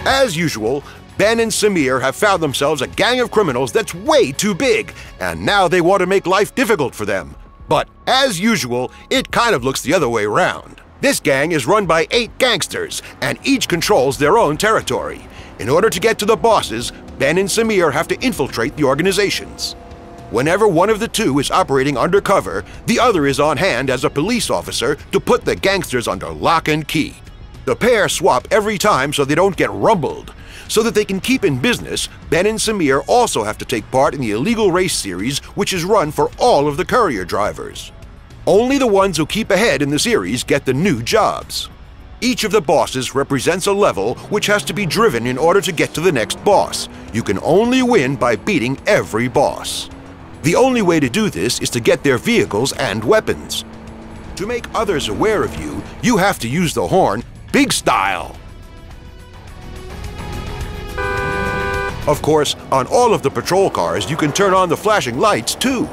As usual, Ben and Samir have found themselves a gang of criminals that's way too big, and now they want to make life difficult for them. But as usual, it kind of looks the other way around. This gang is run by 8 gangsters, and each controls their own territory. In order to get to the bosses, Ben and Samir have to infiltrate the organizations. Whenever one of the two is operating undercover, the other is on hand as a police officer to put the gangsters under lock and key. The pair swap every time so they don't get rumbled. So that they can keep in business, Ben and Samir also have to take part in the illegal race series, which is run for all of the courier drivers. Only the ones who keep ahead in the series get the new jobs. Each of the bosses represents a level which has to be driven in order to get to the next boss. You can only win by beating every boss. The only way to do this is to get their vehicles and weapons. To make others aware of you, you have to use the horn big style. Of course, on all of the patrol cars, you can turn on the flashing lights too.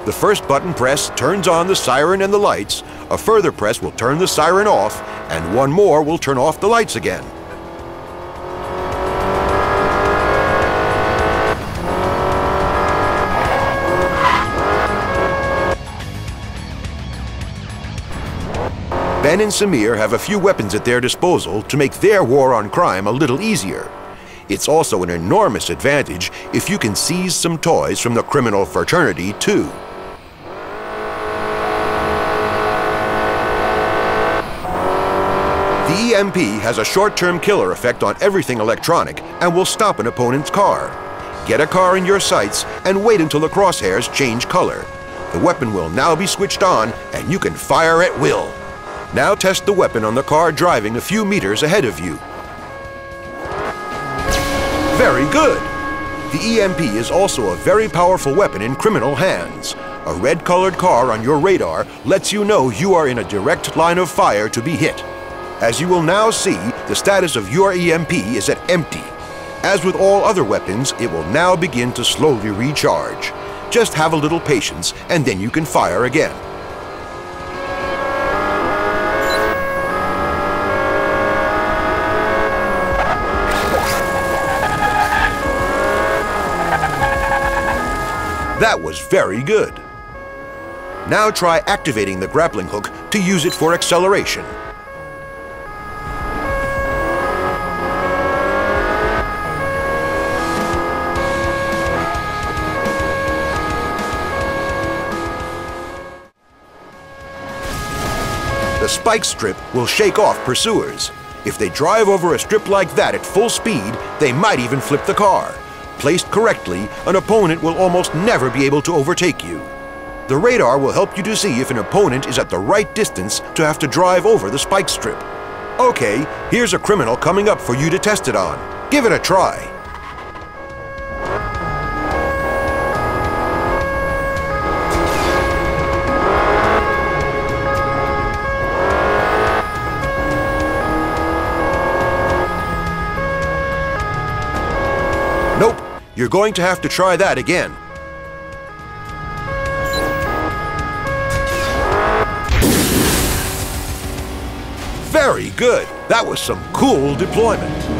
The first button press turns on the siren and the lights, a further press will turn the siren off, and one more will turn off the lights again. Ben and Samir have a few weapons at their disposal to make their war on crime a little easier. It's also an enormous advantage if you can seize some toys from the criminal fraternity, too. The EMP has a short-term killer effect on everything electronic and will stop an opponent's car. Get a car in your sights and wait until the crosshairs change color. The weapon will now be switched on and you can fire at will. Now test the weapon on the car driving a few meters ahead of you. Very good! The EMP is also a very powerful weapon in criminal hands. A red-colored car on your radar lets you know you are in a direct line of fire to be hit. As you will now see, the status of your EMP is at empty. As with all other weapons, it will now begin to slowly recharge. Just have a little patience and then you can fire again. That was very good. Now try activating the grappling hook to use it for acceleration. The spike strip will shake off pursuers. If they drive over a strip like that at full speed, they might even flip the car. Placed correctly, an opponent will almost never be able to overtake you. The radar will help you to see if an opponent is at the right distance to have to drive over the spike strip. Okay, here's a criminal coming up for you to test it on. Give it a try. Nope. You're going to have to try that again. Very good. That was some cool deployment.